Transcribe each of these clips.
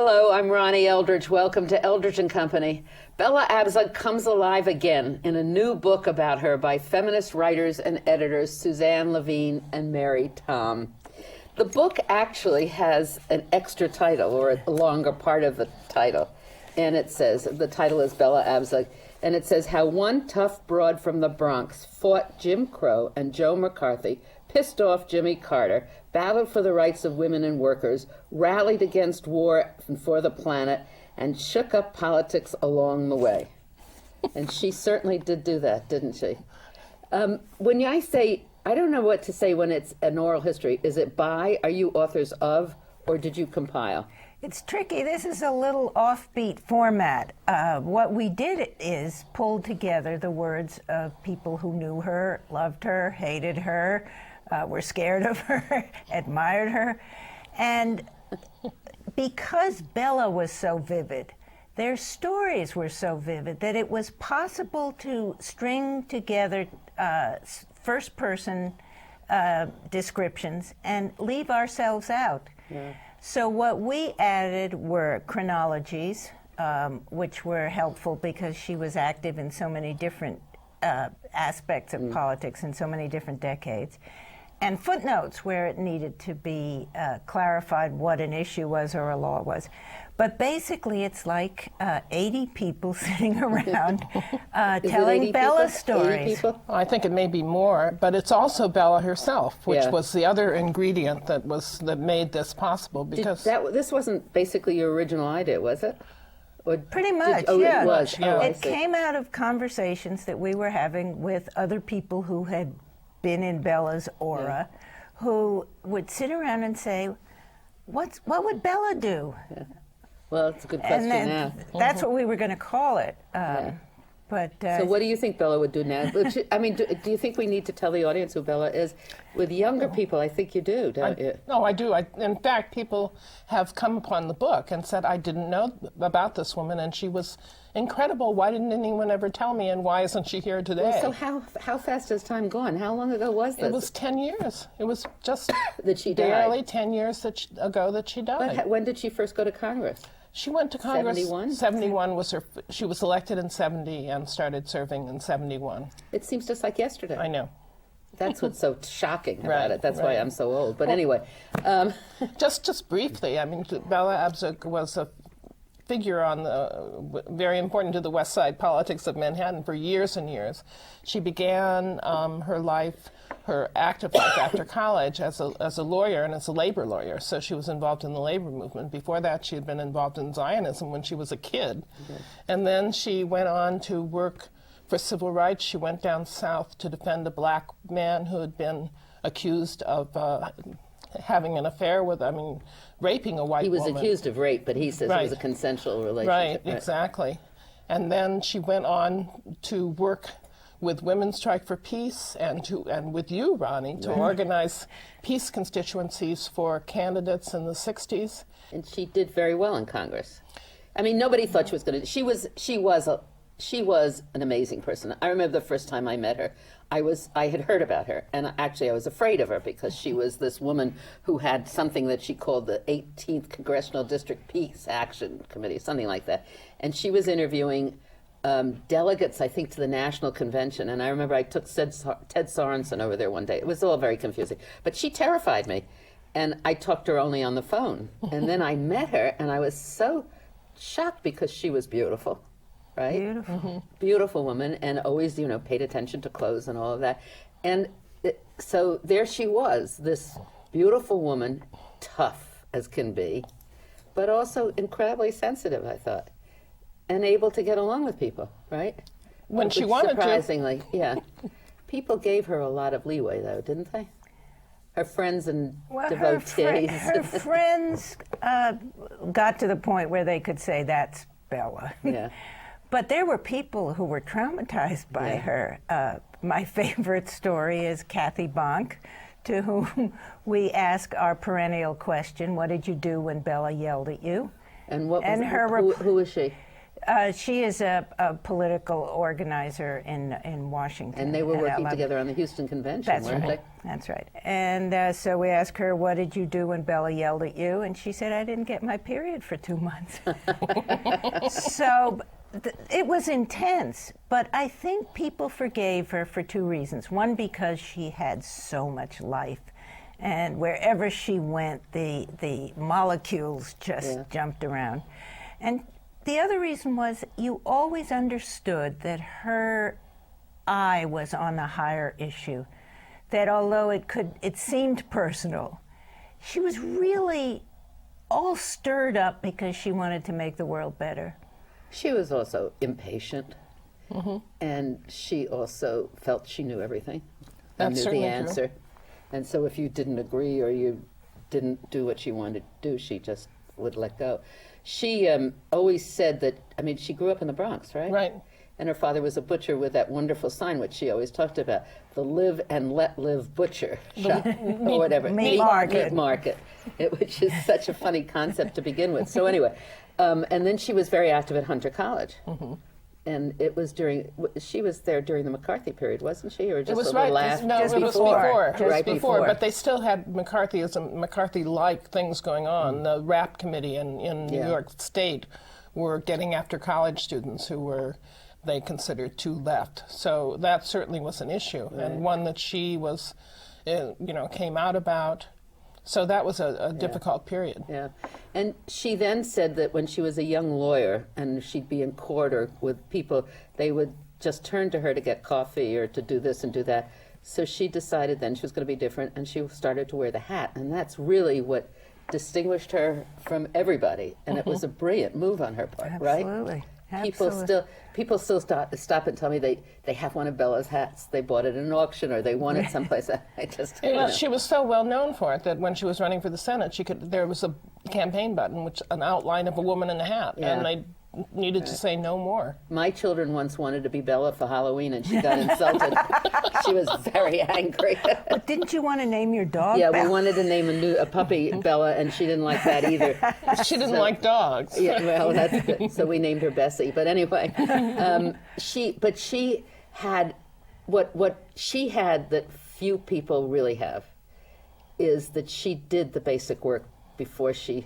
Hello, I'm Ronnie Eldridge. Welcome to Eldridge and Company. Bella Abzug comes alive again in a new book about her by feminist writers and editors Suzanne Levine and Mary Tom. The book actually has an extra title, or a longer part of the title, and it says, the title is Bella Abzug, and it says, how one tough broad from the Bronx fought Jim Crow and Joe McCarthy, pissed off Jimmy Carter, battled for the rights of women and workers, rallied against war and for the planet, and shook up politics along the way. And she certainly did do that, didn't she? When I say, I don't know what to say when it's an oral history. Is it by, are you authors of, or did you compile? It's tricky. This is a little offbeat format. What we did is pulled together the words of people who knew her, loved her, hated her, were scared of her, admired her. And because Bella was so vivid, their stories were so vivid that it was possible to string together first-person descriptions and leave ourselves out. Yeah. So what we added were chronologies, which were helpful because she was active in so many different aspects of politics in so many different decades, and footnotes where it needed to be clarified what an issue was or a law was. But basically, it's like 80 people sitting around telling Bella's stories. I think it may be more, but it's also Bella herself, which was the other ingredient that made this possible. Because this wasn't basically your original idea, was it? Or pretty much, yeah. It was. It came out of conversations that we were having with other people who had been in Bella's aura, who would sit around and say, what would Bella do? Yeah. Well, it's a good question now. That's what we were going to call it. But so what do you think Bella would do now? I mean, do you think we need to tell the audience who Bella is? With younger people, I think you do, don't you? No, I do. In fact, people have come upon the book and said, I didn't know about this woman, and she was incredible. Why didn't anyone ever tell me, and why isn't she here today? Well, so how fast has time gone? How long ago was this? It was 10 years. It was just that she died. Barely 10 years ago that she died. But when did she first go to Congress? She went to Congress. 71? 71 was her. She was elected in 70 and started serving in 71. It seems just like yesterday. I know. That's what's so shocking about it. That's why I'm so old. But anyway. Just briefly, I mean, Bella Abzug was a figure very important to the West Side politics of Manhattan for years and years. She began her active life after college as a lawyer and as a labor lawyer. So she was involved in the labor movement. Before that, she had been involved in Zionism when she was a kid. Okay. And then she went on to work for civil rights. She went down south to defend a black man who had been accused of having an affair with, raping a white woman. He was accused of rape, but he says it was a consensual relationship. Right, exactly. And then she went on to work with Women's Strike for Peace and with you, Ronnie, to organize peace constituencies for candidates in the 60s. And she did very well in Congress. I mean, nobody thought she was going to. She was an amazing person. I remember the first time I met her. I had heard about her, and actually I was afraid of her because she was this woman who had something that she called the 18th Congressional District Peace Action Committee, something like that. And she was interviewing delegates, I think, to the National Convention. And I remember I took Ted Sorensen over there one day. It was all very confusing. But she terrified me. And I talked to her only on the phone. And then I met her, and I was so shocked because she was beautiful. Right? Beautiful. Mm-hmm. Beautiful woman, and always, paid attention to clothes and all of that. And so there she was, this beautiful woman, tough as can be, but also incredibly sensitive, I thought, and able to get along with people, right? When she wanted to. Surprisingly, yeah. People gave her a lot of leeway, though, didn't they? Her friends and devotees. Her friends got to the point where they could say, that's Bella. Yeah. But there were people who were traumatized by her. My favorite story is Kathy Bonk, to whom we ask our perennial question, what did you do when Bella yelled at you? And who was she? She is a political organizer in Washington. And they were at working LA. together on the Houston Convention, That's weren't right. That's right. And so we asked her, what did you do when Bella yelled at you? And she said, I didn't get my period for 2 months. So it was intense. But I think people forgave her for 2 reasons. One, because she had so much life. And wherever she went, the molecules just jumped around. And the other reason was you always understood that her eye was on a higher issue, that although it seemed personal, she was really all stirred up because she wanted to make the world better. She was also impatient, and she also felt she knew everything. And That's knew the certainly true. answer. And so if you didn't agree or you didn't do what she wanted to do, she just would let go. She always said that, I mean, she grew up in the Bronx, right? Right. And her father was a butcher with that wonderful sign, which she always talked about, the live and let live butcher shop, or whatever. Meat market. Meat market, which is such a funny concept to begin with. So anyway, and then she was very active at Hunter College. And it was she was there during the McCarthy period, wasn't she? Or just It was a little right. after? No, Just it was before. before. It was Right before, before. but they still had McCarthyism, McCarthy-like things going on. The RAP committee in New Yeah. York State were getting after college students who were they considered too left. So that certainly was an issue, and one that she was, came out about. So that was a difficult period. Yeah. And she then said that when she was a young lawyer and she'd be in court or with people, they would just turn to her to get coffee or to do this and do that. So she decided then she was going to be different, and she started to wear the hat. And that's really what distinguished her from everybody. And it was a brilliant move on her part, right? Absolutely. People still stop and tell me they have one of Bella's hats. They bought it at an auction or they won it someplace. I just She was so well known for it that when she was running for the Senate, there was a campaign button, which an outline of a woman in a hat, and they needed to say no more. My children once wanted to be Bella for Halloween, and she got insulted. She was very angry. But didn't you want to name your dog Yeah, we Bella? wanted to name a puppy Bella, and she didn't like that either. She didn't like dogs. Yeah, well, that's good. So we named her Bessie. But anyway, she had what she had that few people really have is that she did the basic work before she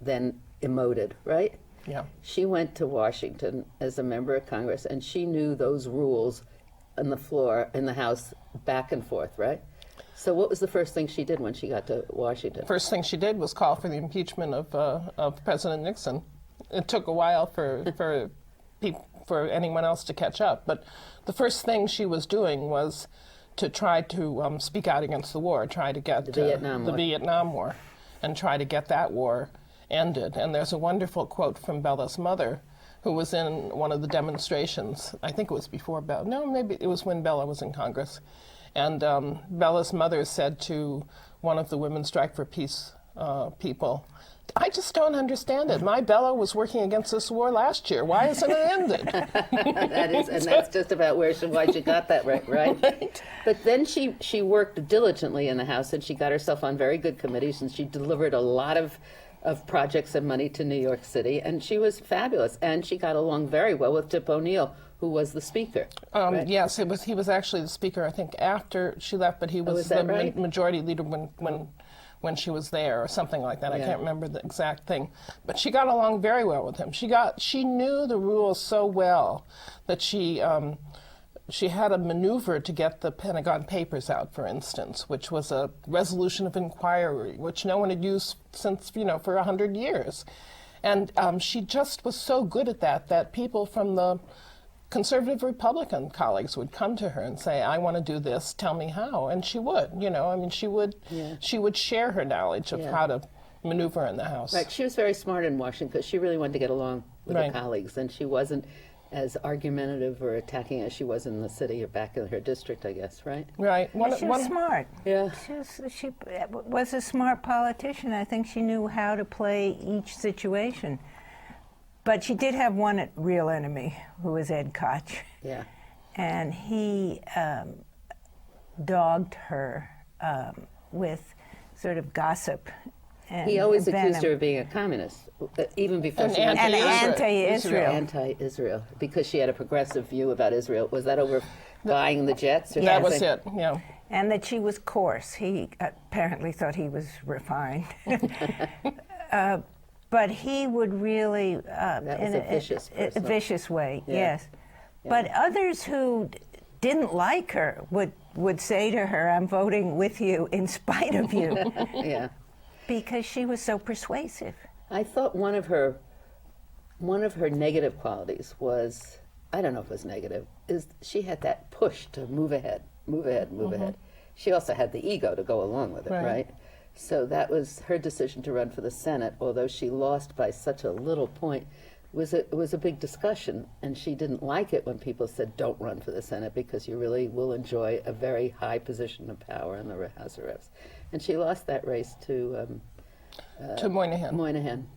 then emoted, right? Yeah. She went to Washington as a member of Congress, and she knew those rules on the floor in the House back and forth, right? So what was the first thing she did when she got to Washington? First thing she did was call for the impeachment of President Nixon. It took a while for anyone else to catch up, but the first thing she was doing was to try to speak out against the war, try to get the Vietnam War, and try to get that war ended. And there's a wonderful quote from Bella's mother, who was in one of the demonstrations. I think it was before Bella. No, maybe it was when Bella was in Congress. And Bella's mother said to one of the Women Strike for Peace people, I just don't understand it. My Bella was working against this war last year. Why isn't it ended? That's just about why she got that right? But then she worked diligently in the House, and she got herself on very good committees, and she delivered a lot of projects and money to New York City, and she was fabulous. And she got along very well with Tip O'Neill, who was the speaker. Right? Yes, he was actually the speaker, I think, after she left, but he was is that right? majority leader when she was there, or something like that. I can't remember the exact thing. But she got along very well with him. She knew the rules so well that she had a maneuver to get the Pentagon Papers out, for instance, which was a resolution of inquiry, which no one had used since, for 100 years. And she just was so good at that people from the conservative Republican colleagues would come to her and say, I want to do this, tell me how. And she would, she would share her knowledge of how to maneuver in the House. Right, she was very smart in Washington because she really wanted to get along with her colleagues, and she wasn't as argumentative or attacking as she was in the city or back in her district, I guess, right? Right. She was smart. Yeah. She was a smart politician. I think she knew how to play each situation. But she did have one real enemy, who was Ed Koch. Yeah. And he dogged her with sort of gossip. and He always accused venom. her of being a communist, even before And she went And to anti-Israel. anti-Israel, because she had a progressive view about Israel. Was that over buying the jets or That something? was it. Yeah. And that she was coarse. He apparently thought he was refined. But he would really, That was a vicious a person. vicious way, Yeah. yes. But others who didn't like her would say to her, "I'm voting with you in spite of you," Yeah. because she was so persuasive. I thought one of her negative qualities was, I don't know if it was negative, is she had that push to move ahead, move ahead, move ahead. She also had the ego to go along with it, Right. right? So that was her decision to run for the Senate, although she lost by such a little point. Was a big discussion, and she didn't like it when people said, "Don't run for the Senate because you really will enjoy a very high position of power in the House of Reps." And she lost that race to Moynihan. Moynihan.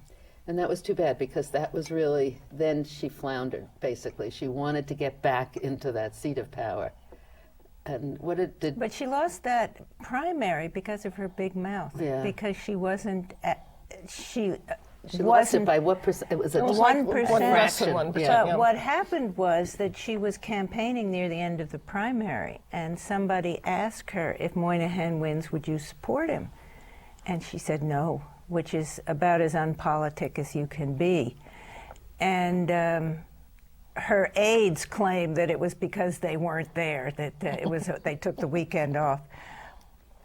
And that was too bad because that was really, then she floundered, basically. She wanted to get back into that seat of power. And what it did, But she lost that primary because of her big mouth. Yeah. Because she wasn't. She she lost it wasn't. by what percent? It was a It was like 1%. 1 less than 1%. But yeah. what happened was that she was campaigning near the end of the primary, and somebody asked her, "If Moynihan wins, would you support him?" And she said no, which is about as unpolitic as you can be. And her aides claimed that it was because they weren't there, that it was they took the weekend off.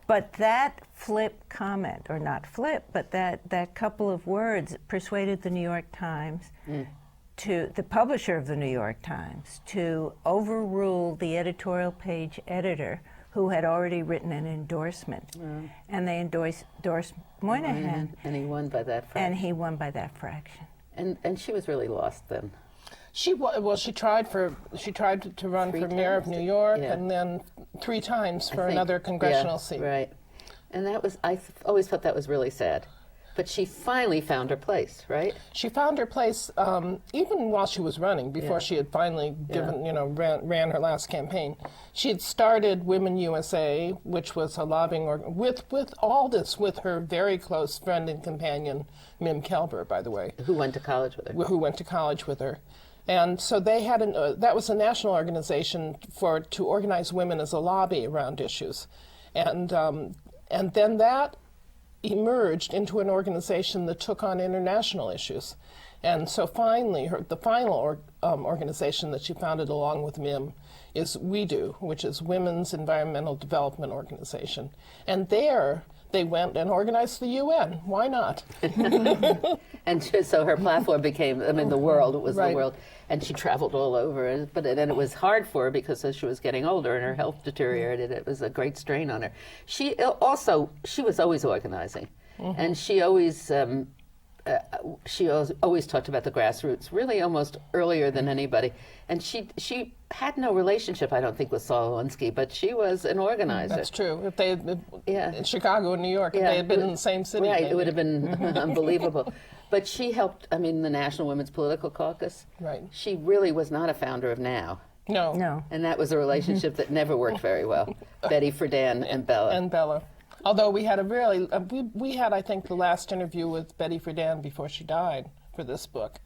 But that flip comment, or not flip, but that couple of words persuaded the New York Times, to the publisher of the New York Times, to overrule the editorial page editor who had already written an endorsement. And they endorsed Moynihan, and he won by that fraction. and he won by that fraction. And she was really lost then. She tried to run 3 for mayor of times? New York, Yeah. and then 3 times I for think. another congressional Yeah, seat. Right. And that was, always felt that was really sad. But she finally found her place, right? She found her place even while she was running, before she had finally ran her last campaign. She had started Women USA, which was a lobbying with all this with her very close friend and companion, Mim Kelber, by the way, Who went to college with her? who went to college with her. And so they had that was a national organization to organize women as a lobby around issues, and then that emerged into an organization that took on international issues. And so finally, the final organization that she founded along with Mim is We Do, which is Women's Environmental Development Organization. And there they went and organized the UN. Why not? And so her platform became, the world, it was the Right. world. And she traveled all over, but then it was hard for her because as she was getting older and her health deteriorated, it was a great strain on her. She was always organizing, and she always talked about the grassroots, really almost earlier than anybody. And she had no relationship, I don't think, with Saul Alinsky, but she was an organizer. That's true. If they had, Yeah. in Chicago and New York, if they had been in the same city. Right, maybe. it would have been unbelievable. But she helped, the National Women's Political Caucus. Right. She really was not a founder of NOW. No. And that was a relationship that never worked very well. Betty Friedan and Bella. And Bella. Although we had we had, I think, the last interview with Betty Friedan before she died for this book.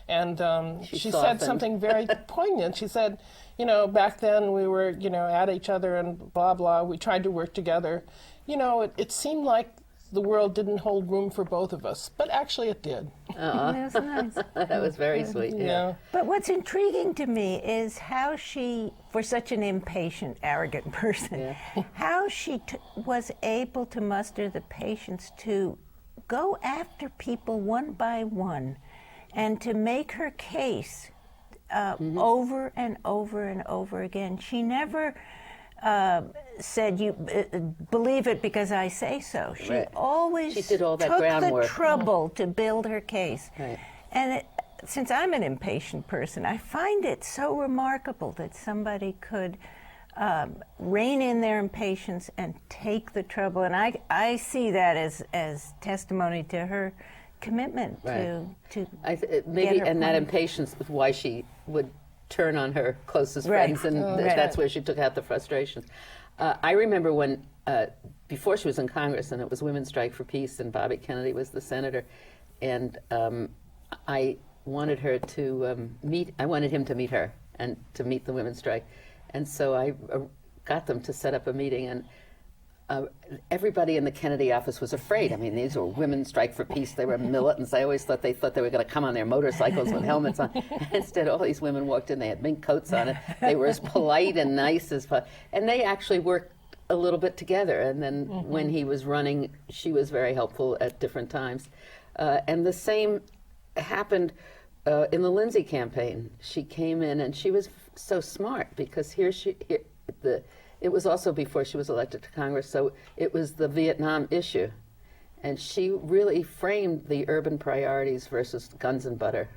And she said softened. something very poignant. She said, back then we were, at each other and blah, blah. We tried to work together. It seemed like the world didn't hold room for both of us, but actually it did. That was nice. That was very sweet. Yeah. But what's intriguing to me is how she, for such an impatient, arrogant person, how she was able to muster the patience to go after people one by one and to make her case over and over and over again. She never said, "You believe it because I say so." She Right. always She did all that took groundwork. the trouble to build her case. Right. And since I'm an impatient person, I find it so remarkable that somebody could rein in their impatience and take the trouble. And I see that as testimony to her commitment Right. to Maybe, get her and that point. impatience was why she would turn on her closest Right. friends, and Right. that's where she took out the frustrations. I remember when before she was in Congress, and it was Women's Strike for Peace, and Bobby Kennedy was the senator, and I wanted her to I wanted him to meet her and to meet the Women's Strike, and so I got them to set up a meeting, and everybody in the Kennedy office was afraid. I mean, these were Women's Strike for Peace. They were militants. I always thought they were going to come on their motorcycles with helmets on. Instead, all these women walked in. They had mink coats on. They were as polite and nice as and they actually worked a little bit together. And then when he was running, she was very helpful at different times. And the same happened in the Lindsay campaign. She came in, and she was so smart, because it was also before she was elected to Congress, so it was the Vietnam issue. And she really framed the urban priorities versus guns and butter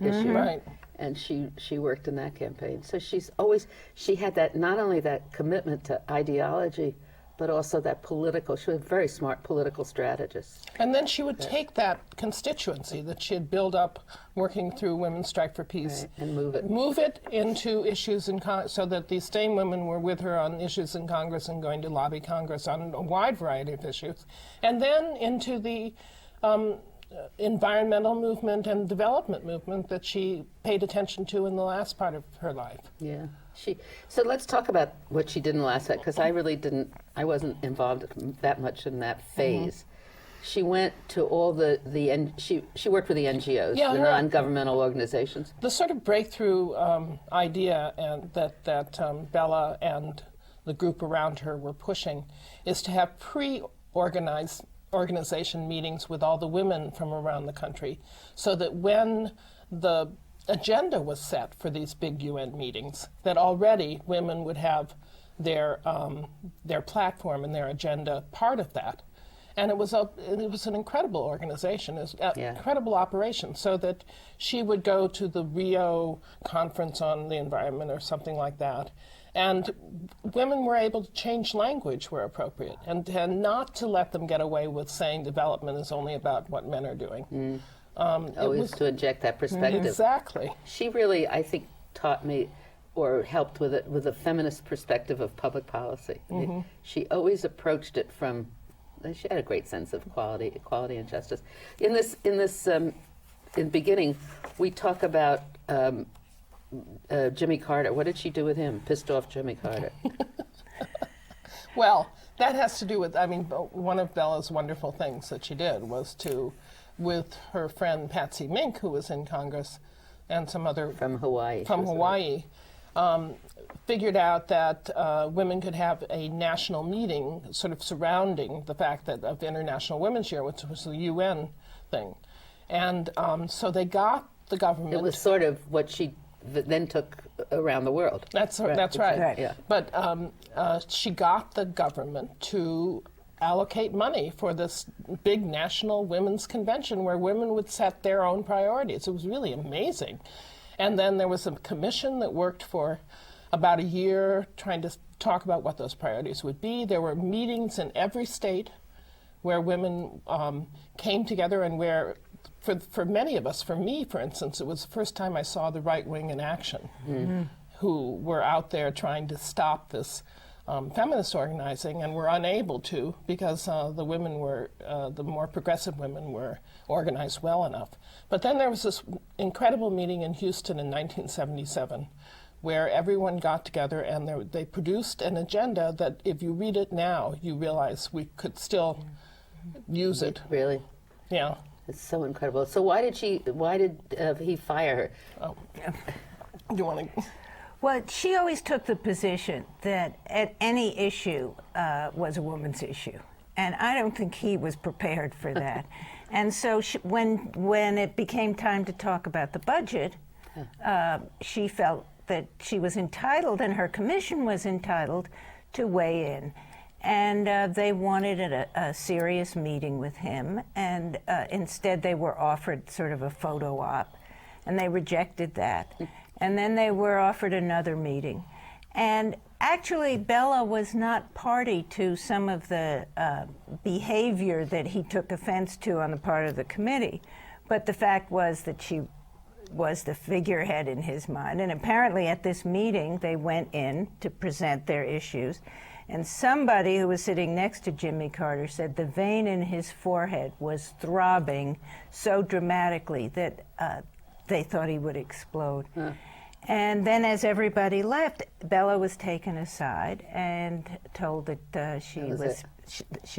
issue. Right. And she worked in that campaign. So she had that, not only that commitment to ideology, but also that she was a very smart political strategist. And then she would take that constituency that she had built up working through Women's Strike for Peace, Right, and move it into issues in so that these same women were with her on issues in Congress and going to lobby Congress on a wide variety of issues, and then into the environmental movement and development movement that she paid attention to in the last part of her life. Yeah. So let's talk about what she did in the last set, because I wasn't involved that much in that phase. She went to all she worked with the NGOs, Yeah, the non-governmental organizations. The sort of breakthrough idea and that Bella and the group around her were pushing is to have organization meetings with all the women from around the country, so that when the agenda was set for these big UN meetings, that already women would have their platform and their agenda part of that. And it was an incredible organization, incredible operation, so that she would go to the Rio conference on the environment or something like that, and women were able to change language where appropriate, and not to let them get away with saying development is only about what men are doing. Always to inject that perspective. Exactly. She really, I think, taught me or helped with a feminist perspective of public policy. She always approached it from. She had a great sense of equality and justice. In the beginning, we talk about Jimmy Carter. What did she do with him? Pissed off Jimmy Carter. Well, that has to do with, one of Bella's wonderful things that she did was with her friend Patsy Mink, who was in Congress, and some other From Hawaii. Figured out that women could have a national meeting sort of surrounding the fact of International Women's Year, which was the UN thing. And so they got the government. It was sort of what she then took around the world. That's right. Yeah. But she got the government to allocate money for this big national women's convention where women would set their own priorities. It was really amazing. And then there was a commission that worked for about a year trying to talk about what those priorities would be. There were meetings in every state where women came together, and where, for many of us, for me, for instance, it was the first time I saw the right wing in action, who were out there trying to stop this feminist organizing, and were unable to because the more progressive women were organized well enough. But then there was this incredible meeting in Houston in 1977 where everyone got together, and they produced an agenda that if you read it now, you realize we could still use it. Really? Yeah. It's so incredible. So why did he fire her? Oh. You want to... Well, she always took the position that any issue was a woman's issue, and I don't think he was prepared for that. And so when it became time to talk about the budget, she felt that she was entitled, and her commission was entitled, to weigh in. And they wanted a serious meeting with him, and instead they were offered sort of a photo op, and they rejected that. And then they were offered another meeting. And actually, Bella was not party to some of the behavior that he took offense to on the part of the committee. But the fact was that she was the figurehead in his mind. And apparently at this meeting, they went in to present their issues. And somebody who was sitting next to Jimmy Carter said the vein in his forehead was throbbing so dramatically that they thought he would explode. And then as everybody left, Bella was taken aside and told that she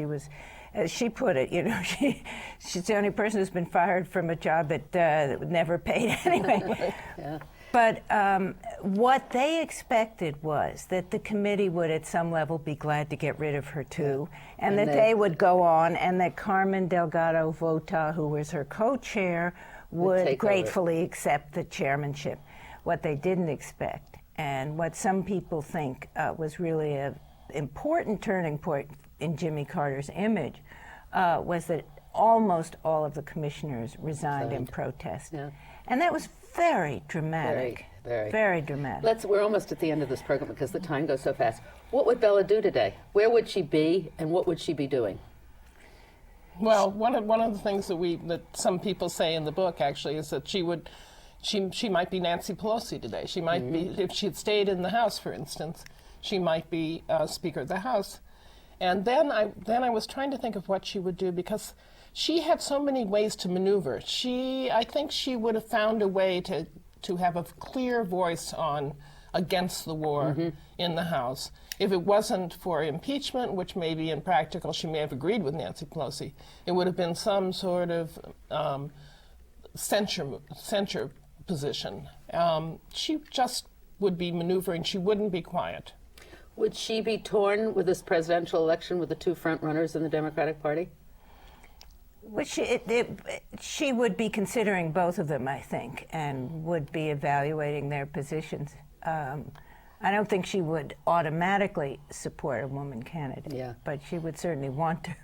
was, as she put it, you know, she's the only person who's been fired from a job that never paid anyway. Yeah. But what they expected was that the committee would at some level be glad to get rid of her too, and that they would go on, and that Carmen Delgado Vota, who was her co-chair, would gratefully accept the chairmanship. What they didn't expect, and what some people think was really an important turning point in Jimmy Carter's image, was that almost all of the commissioners resigned in protest. Yeah. And that was very dramatic. Very dramatic. We're almost at the end of this program because the time goes so fast. What would Bella do today? Where would she be, and what would she be doing? Well, one of the things that some people say in the book actually is that she might be Nancy Pelosi today. She might be, if she had stayed in the House, for instance, she might be Speaker of the House. And then I was trying to think of what she would do, because she had so many ways to maneuver. I think she would have found a way to have a clear voice against the war in the House. If it wasn't for impeachment, which may be impractical, she may have agreed with Nancy Pelosi. It would have been some sort of censure position. She just would be maneuvering. She wouldn't be quiet. Would she be torn with this presidential election with the two front runners in the Democratic Party? She would be considering both of them, I think, and would be evaluating their positions. I don't think she would automatically support a woman candidate, but she would certainly want to.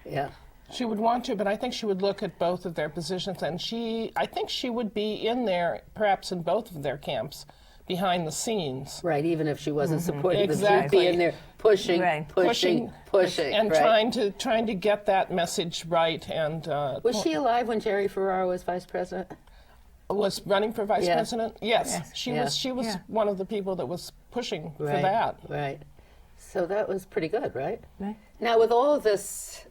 Yeah. She would want to, but I think she would look at both of their positions, and I think she would be in there, perhaps in both of their camps, behind the scenes. Right, even if she wasn't supporting Exactly. she'd be in there pushing, and right. trying to get that message right. And was she alive when Jerry Ferraro was vice president? Was running for vice president? Yes. She was one of the people that was pushing for that. Right. So that was pretty good, right? Right. Now, with all this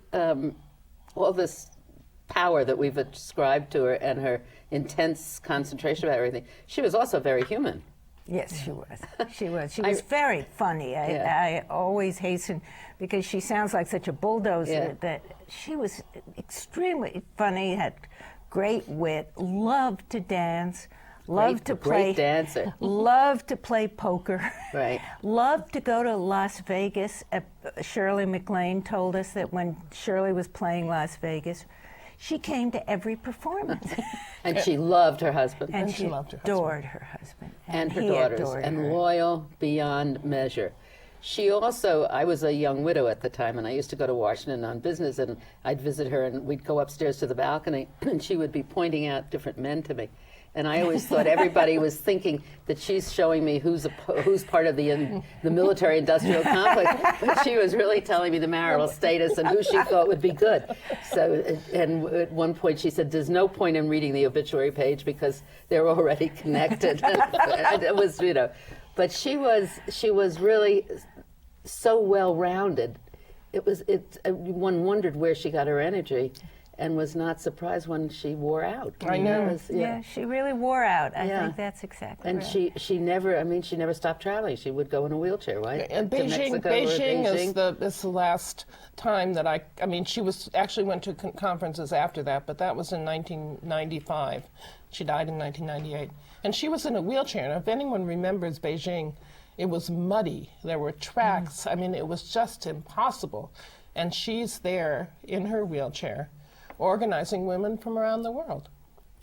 power that we've ascribed to her and her intense concentration about everything, she was also very human. Yes, she was. She was. She was very funny. I always hasten, because she sounds like such a bulldozer, that she was extremely funny, had great wit, loved to dance, loved to play. Great dancer. Loved to play poker. Right. Loved to go to Las Vegas. Shirley MacLaine told us that when Shirley was playing Las Vegas, she came to every performance. And she loved her husband. And she adored her husband. And her daughters. And loyal beyond measure. She also, I was a young widow at the time, and I used to go to Washington on business, and I'd visit her, and we'd go upstairs to the balcony, and she would be pointing out different men to me. And I always thought everybody was thinking that she's showing me who's part of the military-industrial complex, but she was really telling me the marital status and who she thought would be good. So, and at one point she said, "There's no point in reading the obituary page because they're already connected." It was, but she was really so well-rounded. One wondered where she got her energy, and was not surprised when she wore out. I know. She really wore out. I think that's exactly right. And she never stopped traveling. She would go in a wheelchair, right? And to Beijing is the last time that I mean, she actually went to conferences after that, but that was in 1995. She died in 1998. And she was in a wheelchair. And if anyone remembers Beijing, it was muddy. There were tracks. I mean, it was just impossible. And she's there in her wheelchair, organizing women from around the world.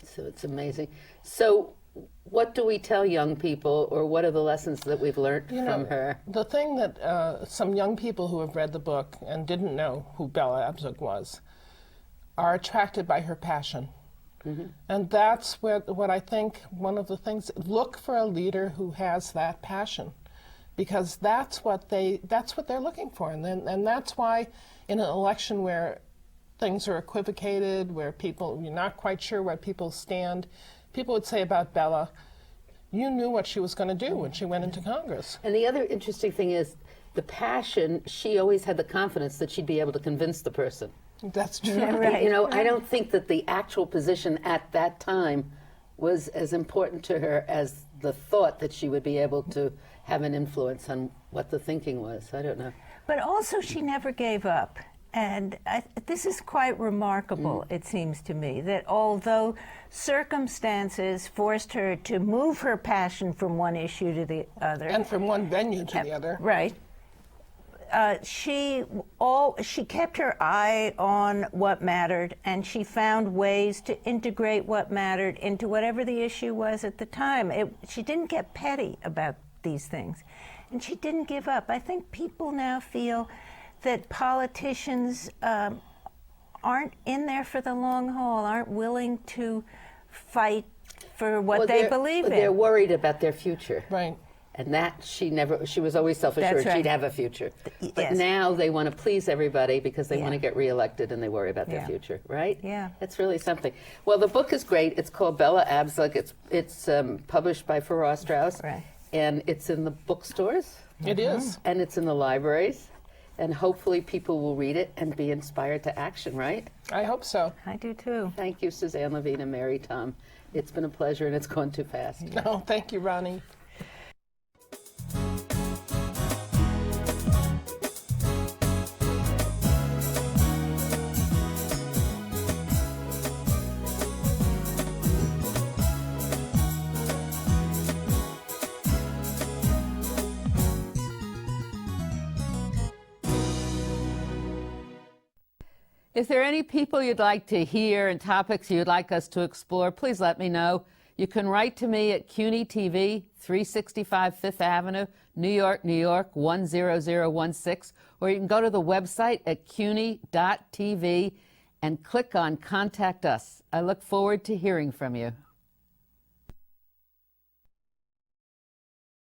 So it's amazing. So what do we tell young people, or what are the lessons that we've learned from her? The thing that some young people who have read the book and didn't know who Bella Abzug was are attracted by her passion. Mm-hmm. And that's what I think one of the things, look for a leader who has that passion, because that's what they're looking for. And that's why in an election where things are equivocated, where you're not quite sure where people stand, people would say about Bella, you knew what she was going to do when she went into Congress. And the other interesting thing is, the passion, she always had the confidence that she'd be able to convince the person. That's true. Right. You know, I don't think that the actual position at that time was as important to her as the thought that she would be able to have an influence on what the thinking was. I don't know. But also, she never gave up. And this is quite remarkable, it seems to me, that although circumstances forced her to move her passion from one issue to the other. And from one venue to the other. Right. She kept her eye on what mattered, and she found ways to integrate what mattered into whatever the issue was at the time. She didn't get petty about these things, and she didn't give up. I think people now feel that politicians aren't in there for the long haul, aren't willing to fight for what they believe in. They're worried about their future. Right. And that she was always self-assured That's right. she'd have a future. But Yes. now they want to please everybody because they Yeah. want to get reelected and they worry about their Yeah. future, right? Yeah. That's really something. Well, the book is great. It's called Bella Abzug. It's published by Farrar Straus. Right. And it's in the bookstores. It is. And it's in the libraries. And hopefully people will read it and be inspired to action, right? I hope so. I do too. Thank you, Suzanne Levine and Mary Tom. It's been a pleasure and it's gone too fast. No, thank you, Ronnie. If there are any people you'd like to hear and topics you'd like us to explore, please let me know. You can write to me at CUNY TV, 365 Fifth Avenue, New York, 10016, or you can go to the website at cuny.tv and click on Contact Us. I look forward to hearing from you.